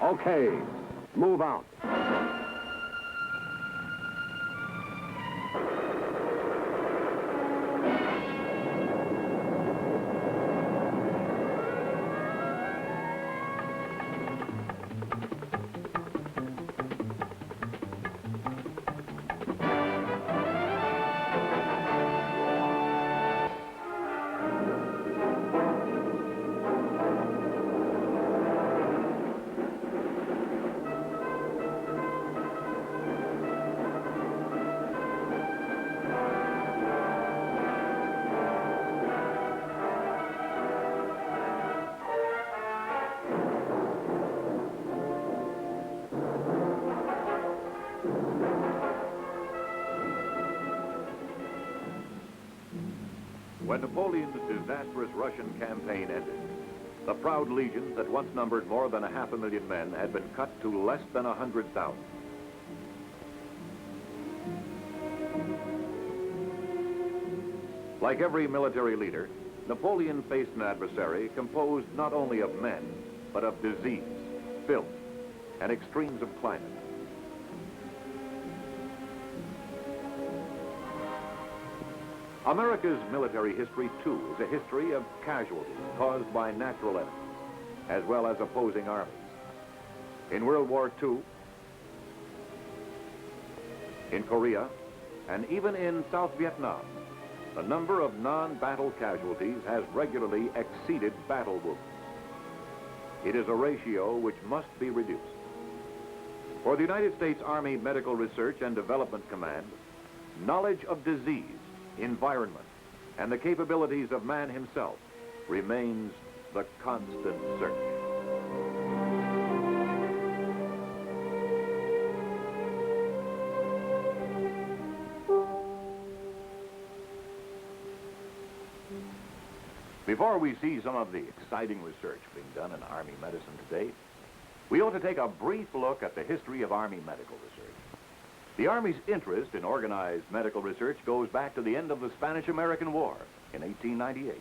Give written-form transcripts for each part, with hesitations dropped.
Okay, move out. When Napoleon's disastrous Russian campaign ended, the proud legions that once numbered more than 500,000 men had been cut to less than 100,000. Like every military leader, Napoleon faced an adversary composed not only of men, but of disease, filth, and extremes of climate. America's military history, too, is a history of casualties caused by natural enemies, as well as opposing armies. In World War II, in Korea, and even in South Vietnam, the number of non-battle casualties has regularly exceeded battle wounds. It is a ratio which must be reduced. For the United States Army Medical Research and Development Command, knowledge of disease, environment, and the capabilities of man himself remains the constant search. Before we see some of the exciting research being done in Army medicine today, we ought to take a brief look at the history of Army medical research. The Army's interest in organized medical research goes back to the end of the Spanish-American War in 1898.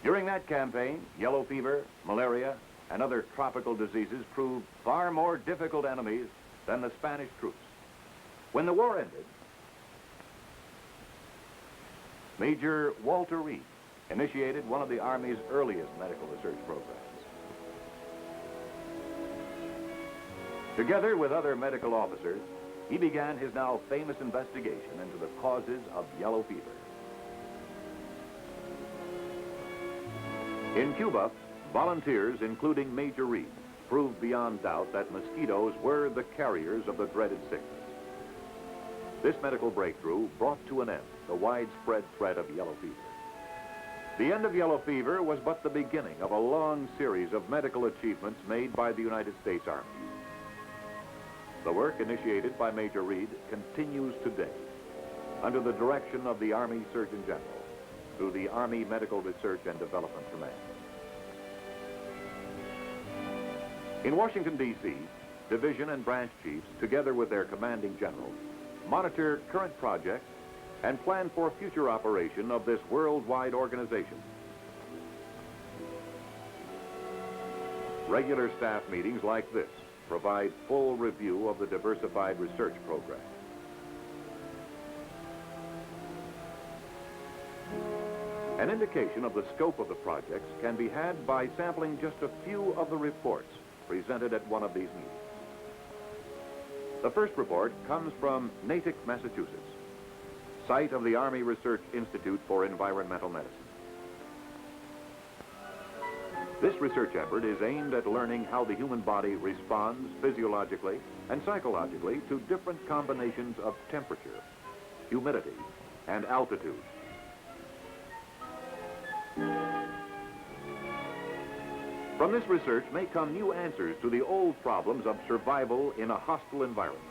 During that campaign, yellow fever, malaria, and other tropical diseases proved far more difficult enemies than the Spanish troops. When the war ended, Major Walter Reed initiated one of the Army's earliest medical research programs. Together with other medical officers, he began his now famous investigation into the causes of yellow fever. In Cuba, volunteers, including Major Reed, proved beyond doubt that mosquitoes were the carriers of the dreaded sickness. This medical breakthrough brought to an end the widespread threat of yellow fever. The end of yellow fever was but the beginning of a long series of medical achievements made by the United States Army. The work initiated by Major Reed continues today under the direction of the Army Surgeon General through the Army Medical Research and Development Command. In Washington, D.C., division and branch chiefs, together with their commanding generals, monitor current projects and plan for future operation of this worldwide organization. Regular staff meetings like this provide full review of the diversified research program. An indication of the scope of the projects can be had by sampling just a few of the reports presented at one of these meetings. The first report comes from Natick, Massachusetts, site of the Army Research Institute for Environmental Medicine. This research effort is aimed at learning how the human body responds physiologically and psychologically to different combinations of temperature, humidity, and altitude. From this research may come new answers to the old problems of survival in a hostile environment.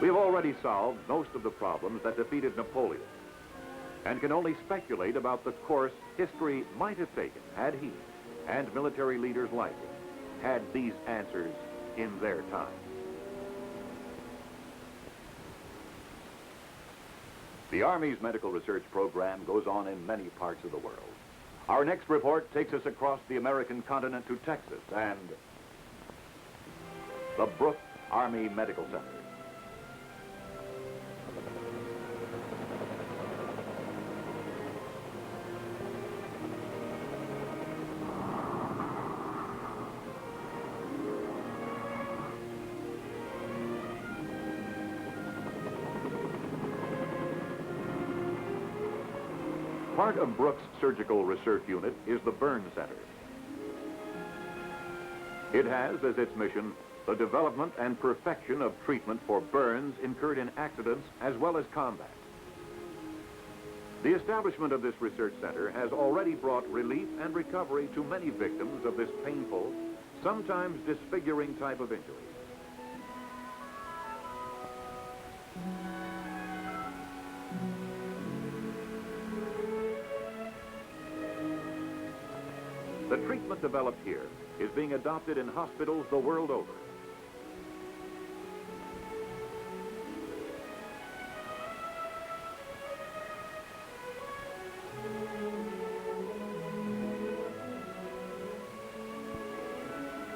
We have already solved most of the problems that defeated Napoleon, and can only speculate about the course history might have taken had he and military leaders like him had these answers in their time. The Army's medical research program goes on in many parts of the world. Our next report takes us across the American continent to Texas and the Brooke Army Medical Center. Part of Brooke's Surgical Research Unit is the Burn Center. It has as its mission the development and perfection of treatment for burns incurred in accidents as well as combat. The establishment of this research center has already brought relief and recovery to many victims of this painful, sometimes disfiguring type of injury. The treatment developed here is being adopted in hospitals the world over.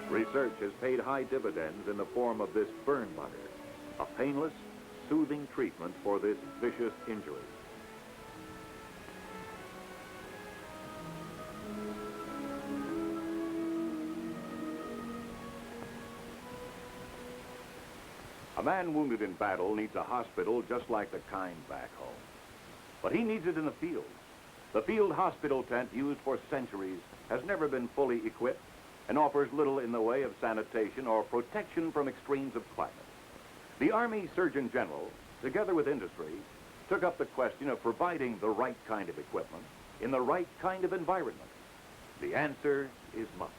Research has paid high dividends in the form of this burn butter, a painless, soothing treatment for this vicious injury. A man wounded in battle needs a hospital just like the kind back home. But he needs it in the field. The field hospital tent used for centuries has never been fully equipped and offers little in the way of sanitation or protection from extremes of climate. The Army Surgeon General, together with industry, took up the question of providing the right kind of equipment in the right kind of environment. The answer is must.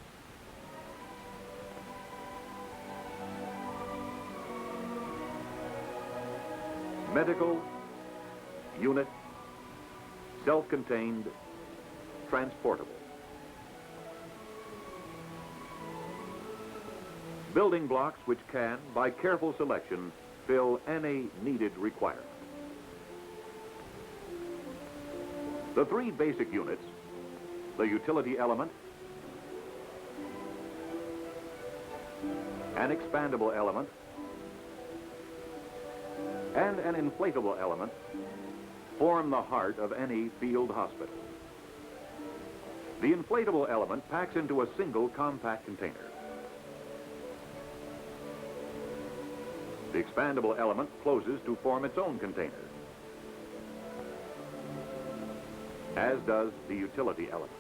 Medical, unit, self-contained, transportable. Building blocks which can, by careful selection, fill any needed requirement. The three basic units, the utility element, an expandable element, and an inflatable element, form the heart of any field hospital. The inflatable element packs into a single compact container. The expandable element closes to form its own container, as does the utility element.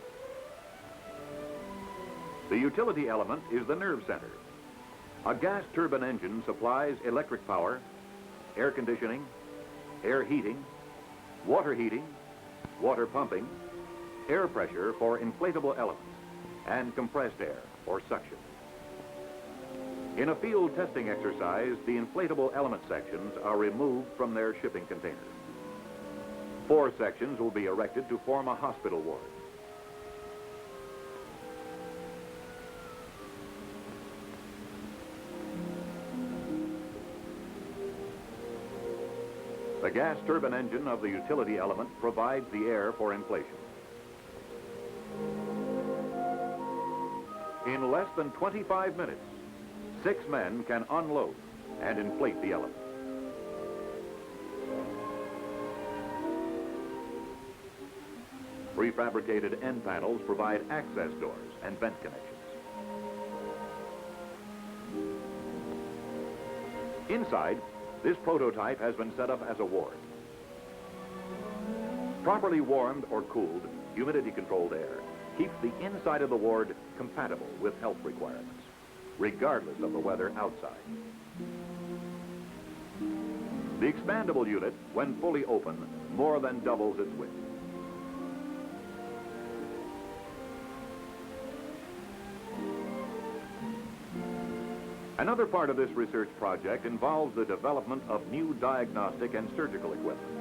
The utility element is the nerve center. A gas turbine engine supplies electric power, air conditioning, air heating, water pumping, air pressure for inflatable elements, and compressed air or suction. In a field testing exercise, the inflatable element sections are removed from their shipping containers. 4 sections will be erected to form a hospital ward. The gas turbine engine of the utility element provides the air for inflation. In less than 25 minutes, 6 men can unload and inflate the element. Prefabricated end panels provide access doors and vent connections. Inside, this prototype has been set up as a ward. Properly warmed or cooled, humidity-controlled air keeps the inside of the ward compatible with health requirements, regardless of the weather outside. The expandable unit, when fully open, more than doubles its width. Another part of this research project involves the development of new diagnostic and surgical equipment.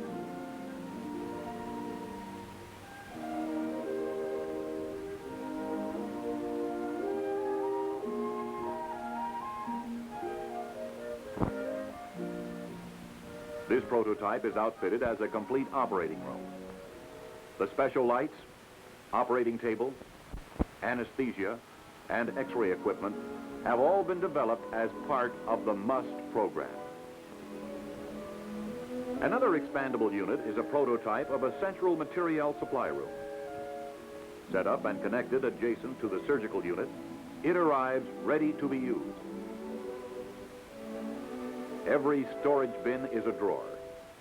This prototype is outfitted as a complete operating room. The special lights, operating tables, anesthesia, and X-ray equipment have all been developed as part of the MUST program. Another expandable unit is a prototype of a central materiel supply room. Set up and connected adjacent to the surgical unit, it arrives ready to be used. Every storage bin is a drawer,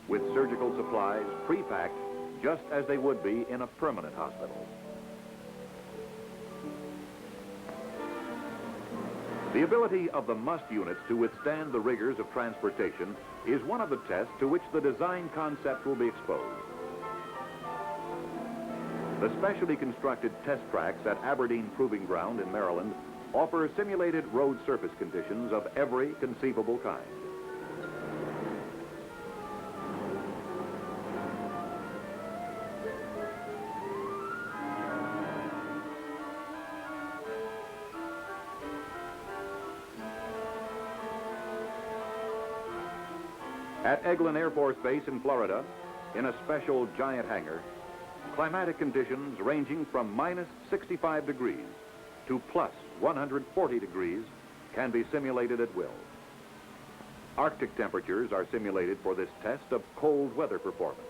with surgical supplies pre-packed just as they would be in a permanent hospital. The ability of the MUST units to withstand the rigors of transportation is one of the tests to which the design concept will be exposed. The specially constructed test tracks at Aberdeen Proving Ground in Maryland offer simulated road surface conditions of every conceivable kind. At Eglin Air Force Base in Florida, in a special giant hangar, climatic conditions ranging from minus 65 degrees to plus 140 degrees can be simulated at will. Arctic temperatures are simulated for this test of cold weather performance.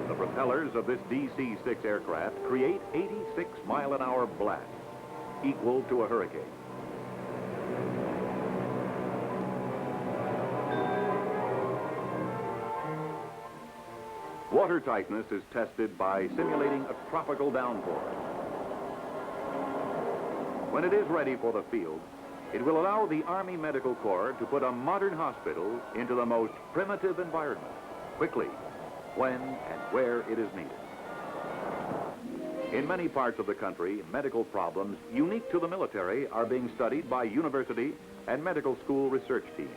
The propellers of this DC-6 aircraft create 86-mile-an-hour blasts, equal to a hurricane. Water tightness is tested by simulating a tropical downpour. When it is ready for the field, it will allow the Army Medical Corps to put a modern hospital into the most primitive environment, quickly, when and where it is needed. In many parts of the country, medical problems unique to the military are being studied by university and medical school research teams.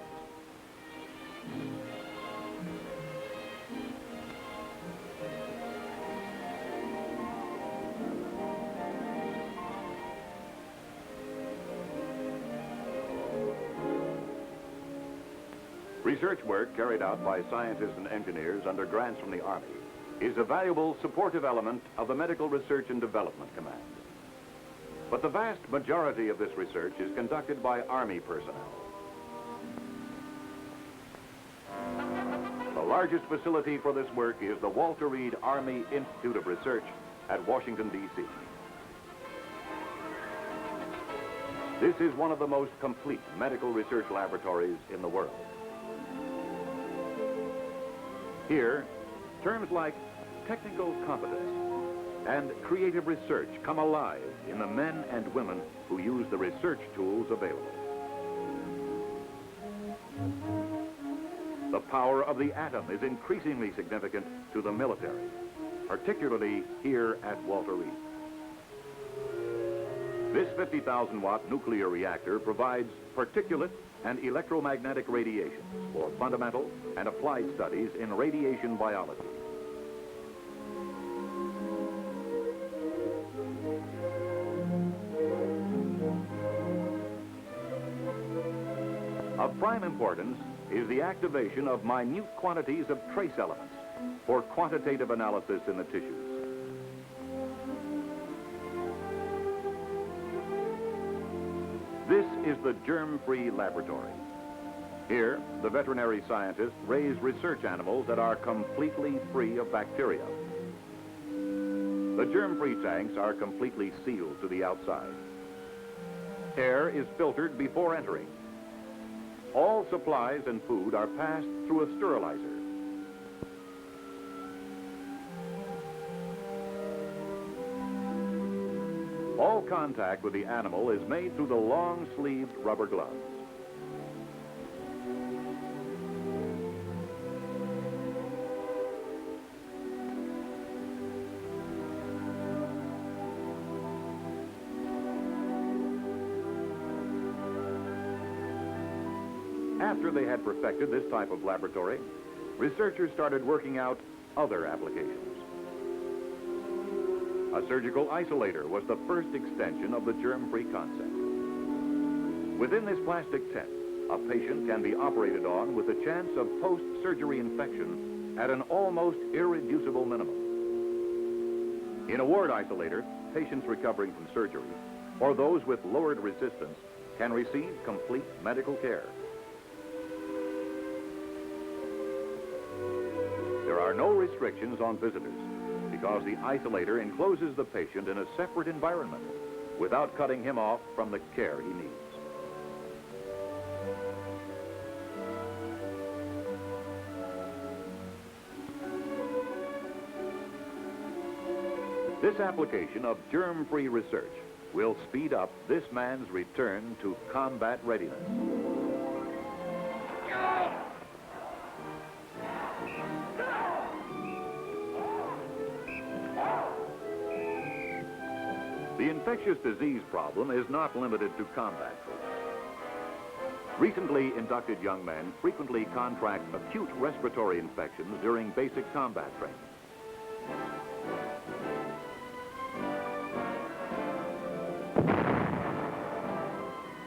Research work carried out by scientists and engineers under grants from the Army is a valuable supportive element of the Medical Research and Development Command. But the vast majority of this research is conducted by Army personnel. The largest facility for this work is the Walter Reed Army Institute of Research at Washington, D.C. This is one of the most complete medical research laboratories in the world. Here, terms like technical competence and creative research come alive in the men and women who use the research tools available. The power of the atom is increasingly significant to the military, particularly here at Walter Reed. This 50,000-watt nuclear reactor provides particulate and electromagnetic radiation for fundamental and applied studies in radiation biology. Of prime importance is the activation of minute quantities of trace elements for quantitative analysis in the tissues. This is the germ-free laboratory. Here, the veterinary scientists raise research animals that are completely free of bacteria. The germ-free tanks are completely sealed to the outside. Air is filtered before entering. All supplies and food are passed through a sterilizer. All contact with the animal is made through the long-sleeved rubber gloves. after they had perfected this type of laboratory, researchers started working out other applications. A surgical isolator was the first extension of the germ-free concept. Within this plastic tent, a patient can be operated on with the chance of post-surgery infection at an almost irreducible minimum. In a ward isolator, patients recovering from surgery, or those with lowered resistance, can receive complete medical care. There are no restrictions on visitors because the isolator encloses the patient in a separate environment without cutting him off from the care he needs. This application of germ-free research will speed up this man's return to combat readiness. The infectious disease problem is not limited to combat troops. Recently inducted young men frequently contract acute respiratory infections during basic combat training.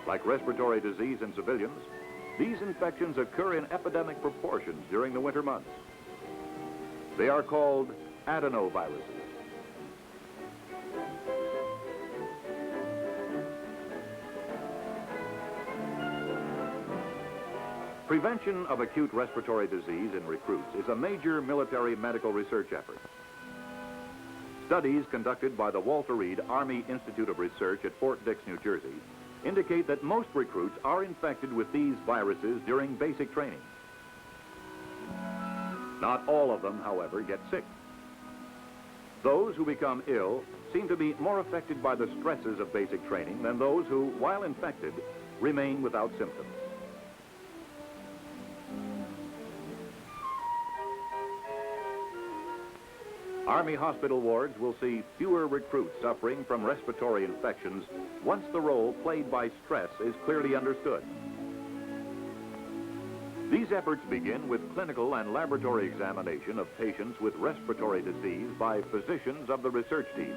Like respiratory disease in civilians, these infections occur in epidemic proportions during the winter months. They are called adenoviruses. Prevention of acute respiratory disease in recruits is a major military medical research effort. Studies conducted by the Walter Reed Army Institute of Research at Fort Dix, New Jersey, indicate that most recruits are infected with these viruses during basic training. Not all of them, however, get sick. Those who become ill seem to be more affected by the stresses of basic training than those who, while infected, remain without symptoms. Army hospital wards will see fewer recruits suffering from respiratory infections once the role played by stress is clearly understood. These efforts begin with clinical and laboratory examination of patients with respiratory disease by physicians of the research team.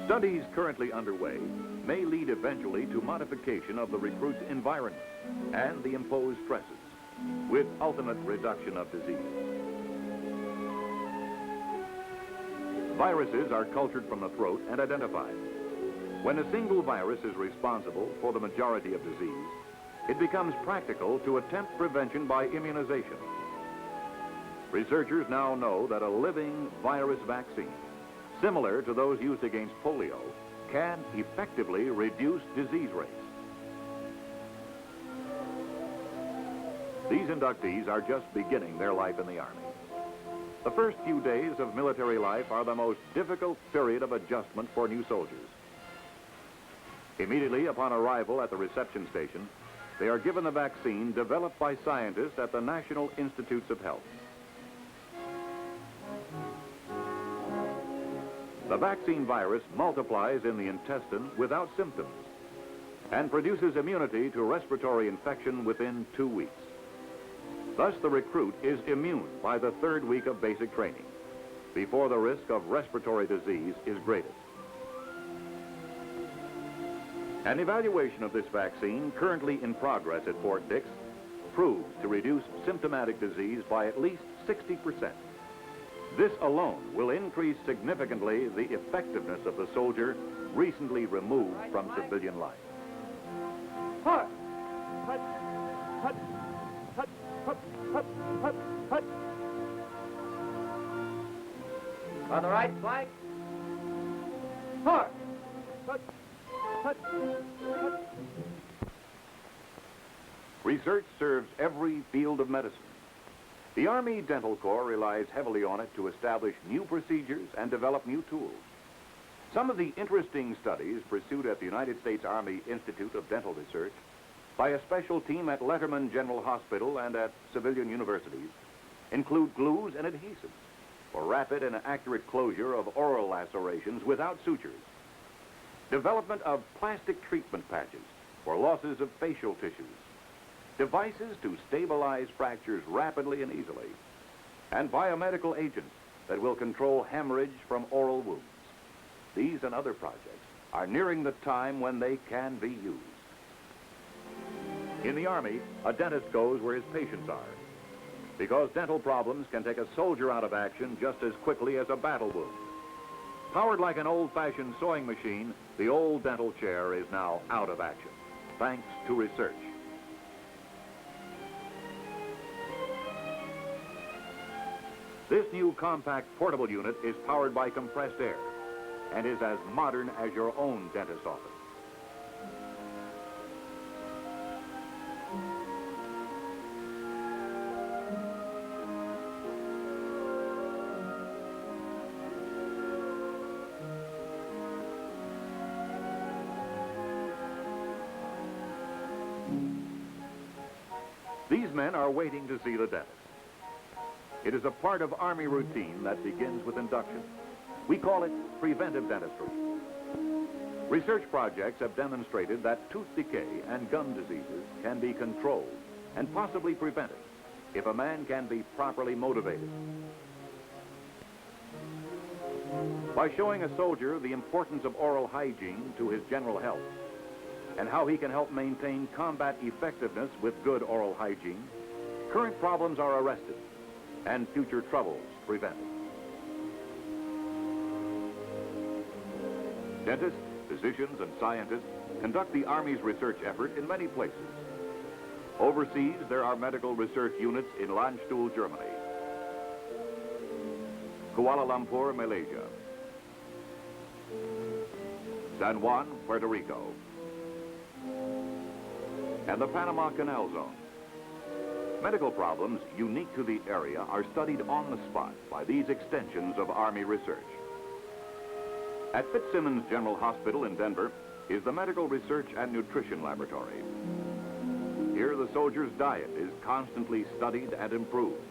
Studies currently underway may lead eventually to modification of the recruit's environment and the imposed stresses, with ultimate reduction of disease. Viruses are cultured from the throat and identified. When a single virus is responsible for the majority of disease, it becomes practical to attempt prevention by immunization. Researchers now know that a living virus vaccine, similar to those used against polio, can effectively reduce disease rates. These inductees are just beginning their life in the Army. The first few days of military life are the most difficult period of adjustment for new soldiers. Immediately upon arrival at the reception station, they are given a vaccine developed by scientists at the National Institutes of Health. The vaccine virus multiplies in the intestine without symptoms and produces immunity to respiratory infection within 2 weeks. Thus, the recruit is immune by the 3rd week of basic training, before the risk of respiratory disease is greatest. An evaluation of this vaccine, currently in progress at Fort Dix, proves to reduce symptomatic disease by at least 60%. This alone will increase significantly the effectiveness of the soldier recently removed from civilian life. Hut! Hut! Hut! Hut! Hut! Hut! Hut! Hut! On the right flank. Hut! Hut! Hut! Hut! Research serves every field of medicine. The Army Dental Corps relies heavily on it to establish new procedures and develop new tools. Some of the interesting studies pursued at the United States Army Institute of Dental Research by a special team at Letterman General Hospital and at civilian universities include glues and adhesives for rapid and accurate closure of oral lacerations without sutures, development of plastic treatment patches for losses of facial tissues, devices to stabilize fractures rapidly and easily, and biomedical agents that will control hemorrhage from oral wounds. These and other projects are nearing the time when they can be used. In the Army, a dentist goes where his patients are, because dental problems can take a soldier out of action just as quickly as a battle wound. Powered like an old-fashioned sewing machine, the old dental chair is now out of action, thanks to research. This new compact portable unit is powered by compressed air and is as modern as your own dentist's office. These men are waiting to see the dentist. It is a part of Army routine that begins with induction. We call it preventive dentistry. Research projects have demonstrated that tooth decay and gum diseases can be controlled and possibly prevented if a man can be properly motivated. By showing a soldier the importance of oral hygiene to his general health and how he can help maintain combat effectiveness with good oral hygiene, current problems are arrested and future troubles prevented. Dentists, physicians, and scientists conduct the Army's research effort in many places. Overseas, there are medical research units in Landstuhl, Germany, Kuala Lumpur, Malaysia, San Juan, Puerto Rico, and the Panama Canal Zone. Medical problems unique to the area are studied on the spot by these extensions of Army research. At Fitzsimmons General Hospital in Denver is the Medical Research and Nutrition Laboratory. Here, the soldier's diet is constantly studied and improved.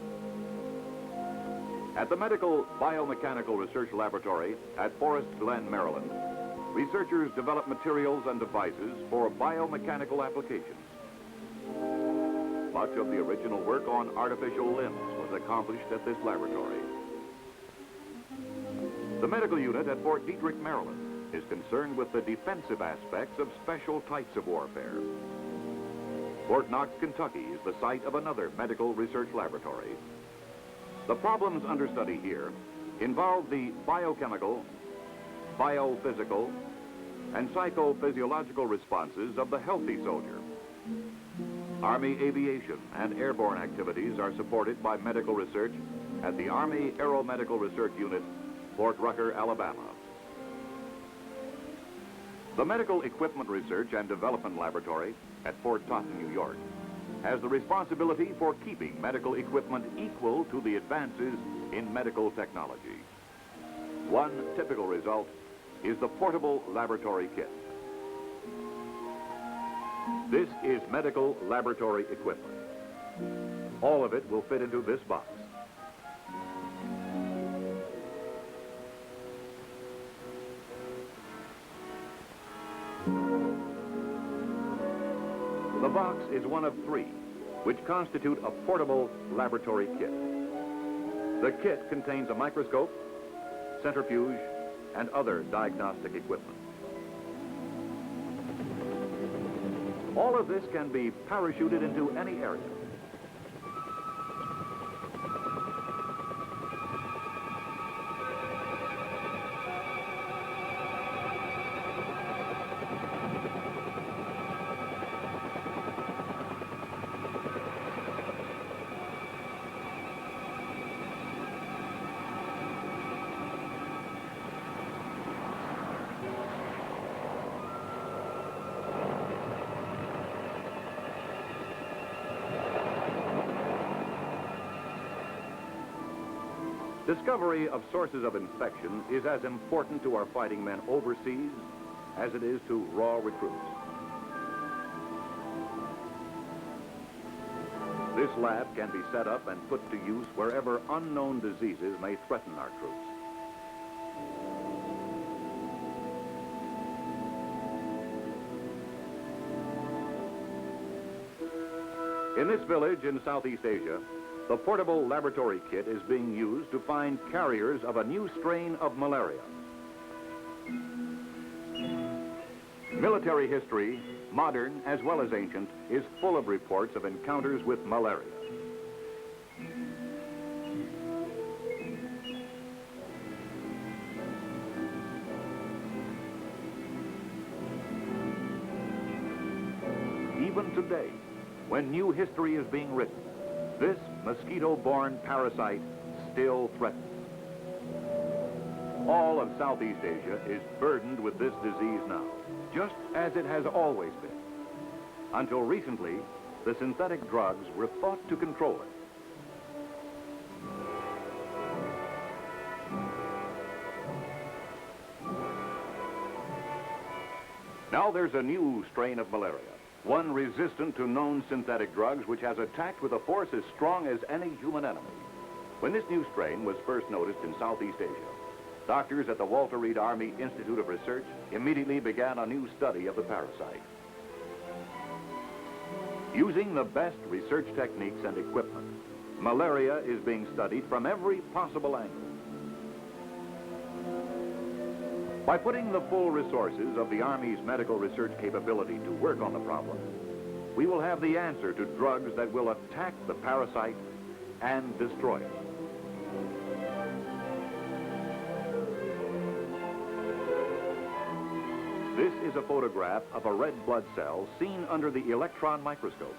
At the Medical Biomechanical Research Laboratory at Forest Glen, Maryland, researchers develop materials and devices for biomechanical applications. Much of the original work on artificial limbs was accomplished at this laboratory. The medical unit at Fort Detrick, Maryland, is concerned with the defensive aspects of special types of warfare. Fort Knox, Kentucky is the site of another medical research laboratory. The problems under study here involve the biochemical, biophysical, and psychophysiological responses of the healthy soldier. Army aviation and airborne activities are supported by medical research at the Army Aeromedical Research Unit, Fort Rucker, Alabama. The Medical Equipment Research and Development Laboratory at Fort Totten, New York, has the responsibility for keeping medical equipment equal to the advances in medical technology. One typical result is the portable laboratory kit. This is medical laboratory equipment. All of it will fit into this box. The box is one of three, which constitute a portable laboratory kit. The kit contains a microscope, centrifuge, and other diagnostic equipment. All of this can be parachuted into any area. Discovery of sources of infection is as important to our fighting men overseas as it is to raw recruits. This lab can be set up and put to use wherever unknown diseases may threaten our troops. In this village in Southeast Asia, the portable laboratory kit is being used to find carriers of a new strain of malaria. Military history, modern as well as ancient, is full of reports of encounters with malaria. Even today, when new history is being written, this mosquito-borne parasite still threatens. All of Southeast Asia is burdened with this disease now, just as it has always been. Until recently, the synthetic drugs were thought to control it. Now there's a new strain of malaria, one resistant to known synthetic drugs, which has attacked with a force as strong as any human enemy. When this new strain was first noticed in Southeast Asia, doctors at the Walter Reed Army Institute of Research immediately began a new study of the parasite. Using the best research techniques and equipment, malaria is being studied from every possible angle. By putting the full resources of the Army's medical research capability to work on the problem, we will have the answer to drugs that will attack the parasite and destroy it. This is a photograph of a red blood cell seen under the electron microscope.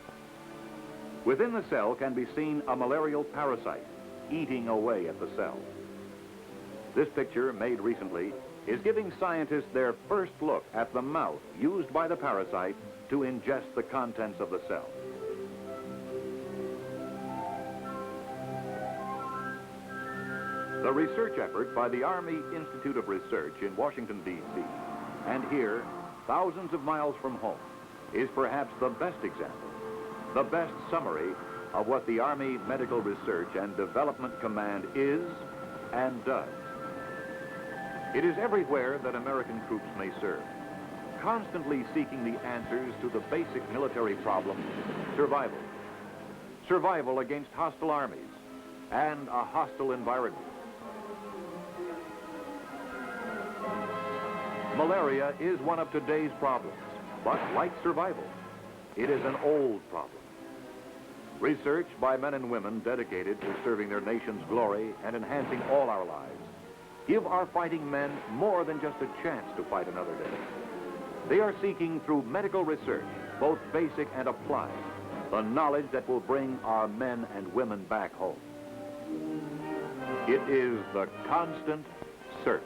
Within the cell can be seen a malarial parasite eating away at the cell. This picture, made recently, is giving scientists their first look at the mouth used by the parasite to ingest the contents of the cell. The research effort by the Army Institute of Research in Washington, D.C., and here, thousands of miles from home, is perhaps the best example, the best summary of what the Army Medical Research and Development Command is and does. It is everywhere that American troops may serve, constantly seeking the answers to the basic military problem: survival. Survival against hostile armies and a hostile environment. Malaria is one of today's problems, but like survival, it is an old problem. Research by men and women dedicated to serving their nation's glory and enhancing all our lives give our fighting men more than just a chance to fight another day. They are seeking through medical research, both basic and applied, the knowledge that will bring our men and women back home. It is the constant search.